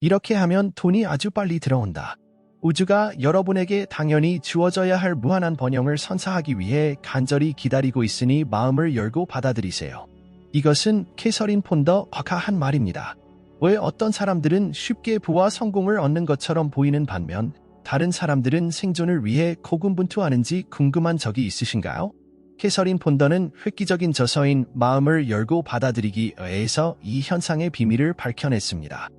이렇게 하면 돈이 아주 빨리 들어온다. 우주가 여러분에게 당연히 주어져야 할 무한한 번영을 선사하기 위해 간절히 기다리고 있으니 마음을 열고 받아들이세요. 이것은 캐서린 폰더가 한 말입니다. 왜 어떤 사람들은 쉽게 부와 성공을 얻는 것처럼 보이는 반면 다른 사람들은 생존을 위해 고군분투하는지 궁금한 적이 있으신가요? 캐서린 폰더는 획기적인 저서인 마음을 열고 받아들이기에서 이 현상의 비밀을 밝혀냈습니다.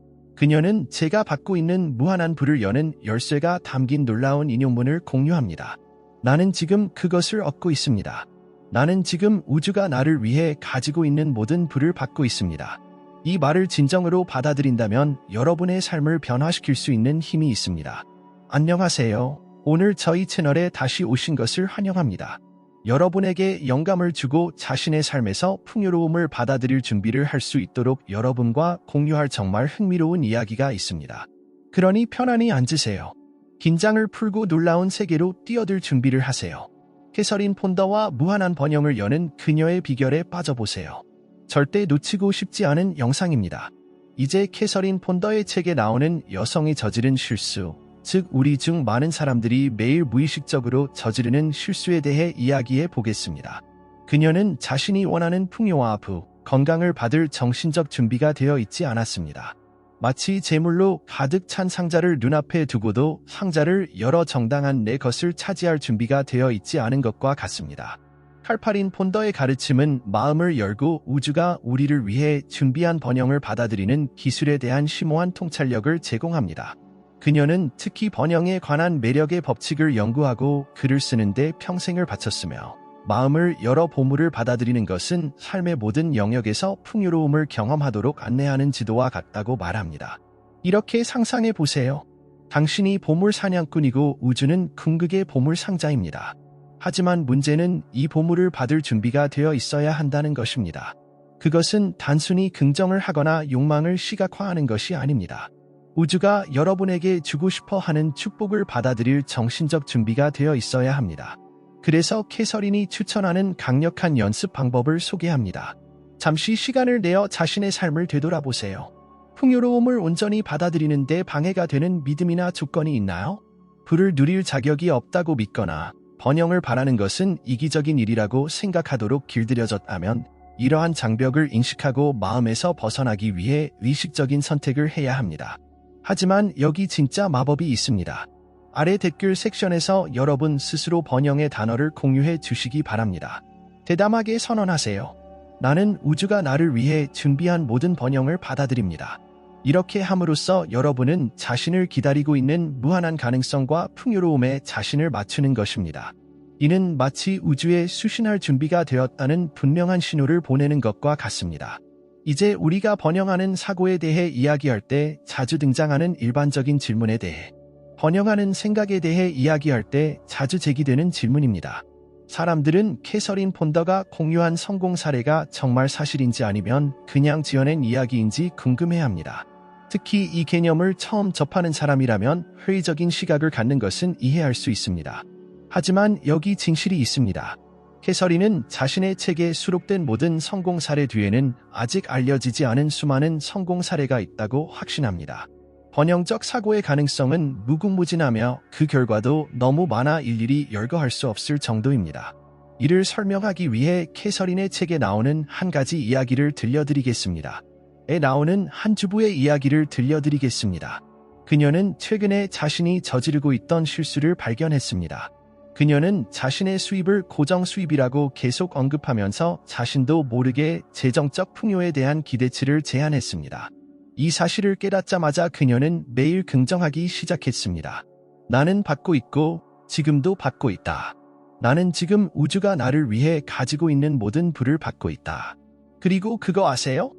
그녀는 제가 받고 있는 무한한 부를 여는 열쇠가 담긴 놀라운 인용문을 공유합니다. 나는 지금 그것을 얻고 있습니다. 나는 지금 우주가 나를 위해 가지고 있는 모든 부를 받고 있습니다. 이 말을 진정으로 받아들인다면 여러분의 삶을 변화시킬 수 있는 힘이 있습니다. 안녕하세요. 오늘 저희 채널에 다시 오신 것을 환영합니다. 여러분에게 영감을 주고 자신의 삶에서 풍요로움을 받아들일 준비를 할 수 있도록 여러분과 공유할 정말 흥미로운 이야기가 있습니다. 그러니 편안히 앉으세요. 긴장을 풀고 놀라운 세계로 뛰어들 준비를 하세요. 캐서린 폰더와 무한한 번영을 여는 그녀의 비결에 빠져보세요. 절대 놓치고 싶지 않은 영상입니다. 이제 캐서린 폰더의 책에 나오는 여성이 저지른 실수, 즉 우리 중 많은 사람들이 매일 무의식적으로 저지르는 실수에 대해 이야기해 보겠습니다. 그녀는 자신이 원하는 풍요와 부, 건강을 받을 정신적 준비가 되어 있지 않았습니다. 마치 재물로 가득 찬 상자를 눈앞에 두고도 상자를 열어 정당한 내 것을 차지할 준비가 되어 있지 않은 것과 같습니다. 칼파린 폰더의 가르침은 마음을 열고 우주가 우리를 위해 준비한 번영을 받아들이는 기술에 대한 심오한 통찰력을 제공합니다. 그녀는 특히 번영에 관한 매력의 법칙을 연구하고 글을 쓰는데 평생을 바쳤으며 마음을 열어 보물을 받아들이는 것은 삶의 모든 영역에서 풍요로움을 경험하도록 안내하는 지도와 같다고 말합니다. 이렇게 상상해 보세요. 당신이 보물 사냥꾼이고 우주는 궁극의 보물 상자입니다. 하지만 문제는 이 보물을 받을 준비가 되어 있어야 한다는 것입니다. 그것은 단순히 긍정을 하거나 욕망을 시각화하는 것이 아닙니다. 우주가 여러분에게 주고 싶어 하는 축복을 받아들일 정신적 준비가 되어 있어야 합니다. 그래서 캐서린이 추천하는 강력한 연습 방법을 소개합니다. 잠시 시간을 내어 자신의 삶을 되돌아보세요. 풍요로움을 온전히 받아들이는 데 방해가 되는 믿음이나 조건이 있나요? 부를 누릴 자격이 없다고 믿거나 번영을 바라는 것은 이기적인 일이라고 생각하도록 길들여졌다면 이러한 장벽을 인식하고 마음에서 벗어나기 위해 의식적인 선택을 해야 합니다. 하지만 여기 진짜 마법이 있습니다. 아래 댓글 섹션에서 여러분 스스로 번영의 단어를 공유해 주시기 바랍니다. 대담하게 선언하세요. 나는 우주가 나를 위해 준비한 모든 번영을 받아들입니다. 이렇게 함으로써 여러분은 자신을 기다리고 있는 무한한 가능성과 풍요로움에 자신을 맞추는 것입니다. 이는 마치 우주에 수신할 준비가 되었다는 분명한 신호를 보내는 것과 같습니다. 이제 우리가 번영하는 사고에 대해 이야기할 때 자주 등장하는 일반적인 질문에 대해, 번영하는 생각에 대해 이야기할 때 자주 제기되는 질문입니다. 사람들은 캐서린 폰더가 공유한 성공 사례가 정말 사실인지 아니면 그냥 지어낸 이야기인지 궁금해합니다. 특히 이 개념을 처음 접하는 사람이라면 회의적인 시각을 갖는 것은 이해할 수 있습니다. 하지만 여기 진실이 있습니다. 캐서린은 자신의 책에 수록된 모든 성공 사례 뒤에는 아직 알려지지 않은 수많은 성공 사례가 있다고 확신합니다. 번영적 사고의 가능성은 무궁무진하며 그 결과도 너무 많아 일일이 열거할 수 없을 정도입니다. 이를 설명하기 위해 캐서린의 책에 나오는 한 가지 이야기를 들려드리겠습니다. 에 나오는 한 주부의 이야기를 들려드리겠습니다. 그녀는 최근에 자신이 저지르고 있던 실수를 발견했습니다. 그녀는 자신의 수입을 고정 수입이라고 계속 언급하면서 자신도 모르게 재정적 풍요에 대한 기대치를 제한했습니다. 이 사실을 깨닫자마자 그녀는 매일 긍정하기 시작했습니다. 나는 받고 있고 지금도 받고 있다. 나는 지금 우주가 나를 위해 가지고 있는 모든 부를 받고 있다. 그리고 그거 아세요?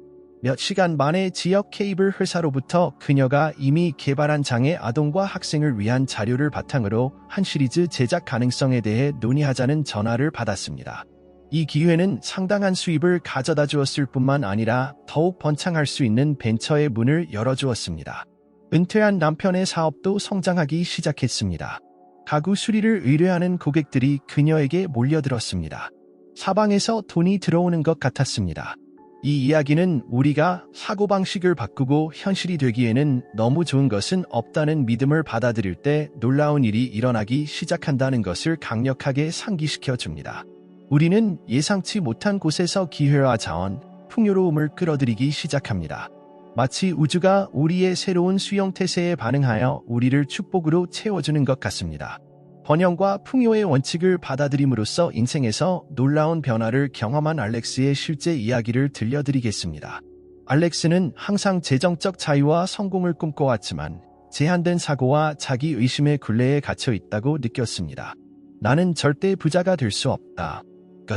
몇 시간 만에 지역 케이블 회사로부터 그녀가 이미 개발한 장애 아동과 학생을 위한 자료를 바탕으로 한 시리즈 제작 가능성에 대해 논의하자는 전화를 받았습니다. 이 기회는 상당한 수입을 가져다 주었을 뿐만 아니라 더욱 번창할 수 있는 벤처의 문을 열어주었습니다. 은퇴한 남편의 사업도 성장하기 시작했습니다. 가구 수리를 의뢰하는 고객들이 그녀에게 몰려들었습니다. 사방에서 돈이 들어오는 것 같았습니다. 이 이야기는 우리가 사고방식을 바꾸고 현실이 되기에는 너무 좋은 것은 없다는 믿음을 받아들일 때 놀라운 일이 일어나기 시작한다는 것을 강력하게 상기시켜 줍니다. 우리는 예상치 못한 곳에서 기회와 자원, 풍요로움을 끌어들이기 시작합니다. 마치 우주가 우리의 새로운 수용태세에 반응하여 우리를 축복으로 채워주는 것 같습니다. 번영과 풍요의 원칙을 받아들임으로써 인생에서 놀라운 변화를 경험한 알렉스의 실제 이야기를 들려드리겠습니다. 알렉스는 항상 재정적 자유와 성공을 꿈꿔왔지만 제한된 사고와 자기 의심의 굴레에 갇혀 있다고 느꼈습니다. 나는 절대 부자가 될 수 없다.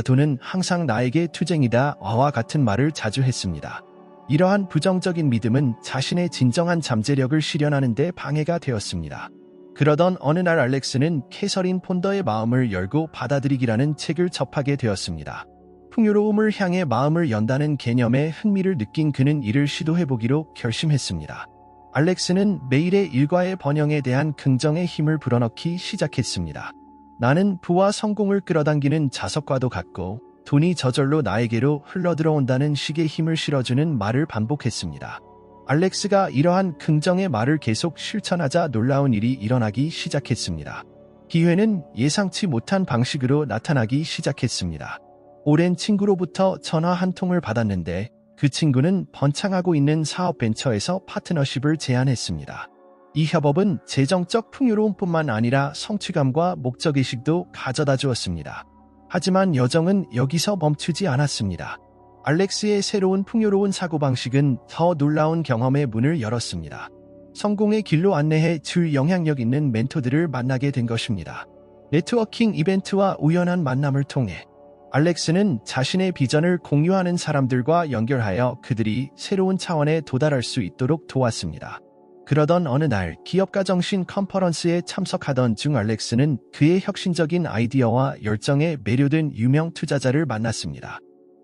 돈은 항상 나에게 투쟁이다.와 같은 말을 자주 했습니다. 이러한 부정적인 믿음은 자신의 진정한 잠재력을 실현하는 데 방해가 되었습니다. 그러던 어느 날 알렉스는 캐서린 폰더의 마음을 열고 받아들이기라는 책을 접하게 되었습니다. 풍요로움을 향해 마음을 연다는 개념에 흥미를 느낀 그는 이를 시도해보기로 결심했습니다. 알렉스는 매일의 일과의 번영에 대한 긍정의 힘을 불어넣기 시작했습니다. 나는 부와 성공을 끌어당기는 자석과도 같고 돈이 저절로 나에게로 흘러들어온다는 식의 힘을 실어주는 말을 반복했습니다. 알렉스가 이러한 긍정의 말을 계속 실천하자 놀라운 일이 일어나기 시작했습니다. 기회는 예상치 못한 방식으로 나타나기 시작했습니다. 오랜 친구로부터 전화 한 통을 받았는데 그 친구는 번창하고 있는 사업 벤처에서 파트너십을 제안했습니다. 이 협업은 재정적 풍요로움뿐만 아니라 성취감과 목적의식도 가져다 주었습니다. 하지만 여정은 여기서 멈추지 않았습니다. 알렉스의 새로운 풍요로운 사고방식은 더 놀라운 경험의 문을 열었습니다. 성공의 길로 안내해 줄 영향력 있는 멘토들을 만나게 된 것입니다. 네트워킹 이벤트와 우연한 만남을 통해 알렉스는 자신의 비전을 공유하는 사람들과 연결하여 그들이 새로운 차원에 도달할 수 있도록 도왔습니다. 그러던 어느 날 기업가 정신 컨퍼런스에 참석하던 중 알렉스는 그의 혁신적인 아이디어와 열정에 매료된 유명 투자자를 만났습니다.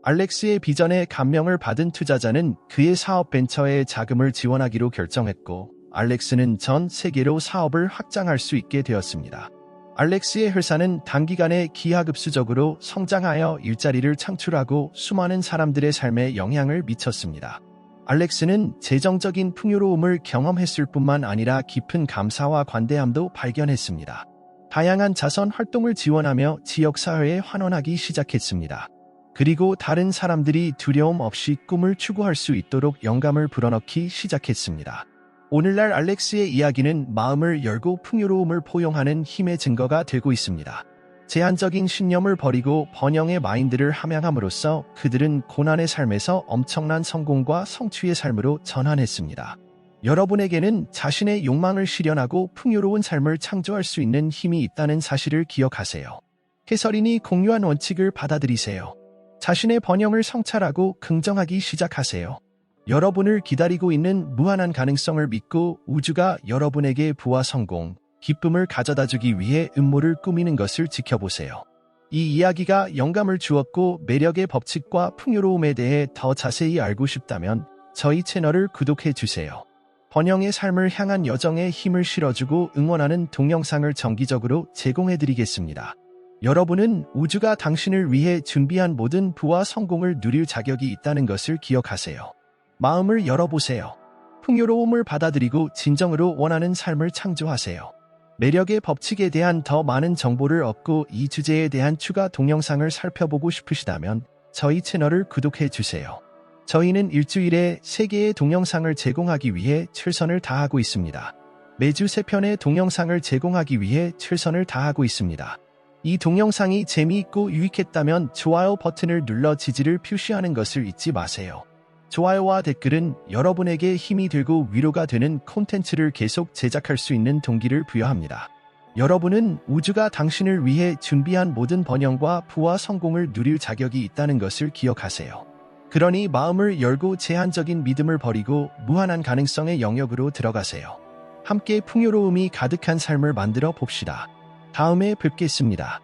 알렉스의 비전에 감명을 받은 투자자는 그의 사업 벤처에 자금을 지원하기로 결정했고 알렉스는 전 세계로 사업을 확장할 수 있게 되었습니다. 알렉스의 회사는 단기간에 기하급수적으로 성장하여 일자리를 창출하고 수많은 사람들의 삶에 영향을 미쳤습니다. 알렉스는 재정적인 풍요로움을 경험했을 뿐만 아니라 깊은 감사와 관대함도 발견했습니다. 다양한 자선 활동을 지원하며 지역사회에 환원하기 시작했습니다. 그리고 다른 사람들이 두려움 없이 꿈을 추구할 수 있도록 영감을 불어넣기 시작했습니다. 오늘날 알렉스의 이야기는 마음을 열고 풍요로움을 포용하는 힘의 증거가 되고 있습니다. 제한적인 신념을 버리고 번영의 마인드를 함양함으로써 그들은 고난의 삶에서 엄청난 성공과 성취의 삶으로 전환했습니다. 여러분에게는 자신의 욕망을 실현하고 풍요로운 삶을 창조할 수 있는 힘이 있다는 사실을 기억하세요. 캐서린이 공유한 원칙을 받아들이세요. 자신의 번영을 성찰하고 긍정하기 시작하세요. 여러분을 기다리고 있는 무한한 가능성을 믿고 우주가 여러분에게 부와 성공, 기쁨을 가져다주기 위해 음모를 꾸미는 것을 지켜보세요. 이 이야기가 영감을 주었고 매력의 법칙과 풍요로움에 대해 더 자세히 알고 싶다면 저희 채널을 구독해 주세요. 번영의 삶을 향한 여정에 힘을 실어주고 응원하는 동영상을 정기적으로 제공해드리겠습니다. 여러분은 우주가 당신을 위해 준비한 모든 부와 성공을 누릴 자격이 있다는 것을 기억하세요. 마음을 열어보세요. 풍요로움을 받아들이고 진정으로 원하는 삶을 창조하세요. 매력의 법칙에 대한 더 많은 정보를 얻고 이 주제에 대한 추가 동영상을 살펴보고 싶으시다면 저희 채널을 구독해 주세요. 저희는 일주일에 3개의 동영상을 제공하기 위해 최선을 다하고 있습니다. 매주 3편의 동영상을 제공하기 위해 최선을 다하고 있습니다. 이 동영상이 재미있고 유익했다면 좋아요 버튼을 눌러 지지를 표시하는 것을 잊지 마세요. 좋아요와 댓글은 여러분에게 힘이 되고 위로가 되는 콘텐츠를 계속 제작할 수 있는 동기를 부여합니다. 여러분은 우주가 당신을 위해 준비한 모든 번영과 부와 성공을 누릴 자격이 있다는 것을 기억하세요. 그러니 마음을 열고 제한적인 믿음을 버리고 무한한 가능성의 영역으로 들어가세요. 함께 풍요로움이 가득한 삶을 만들어 봅시다. 다음에 뵙겠습니다.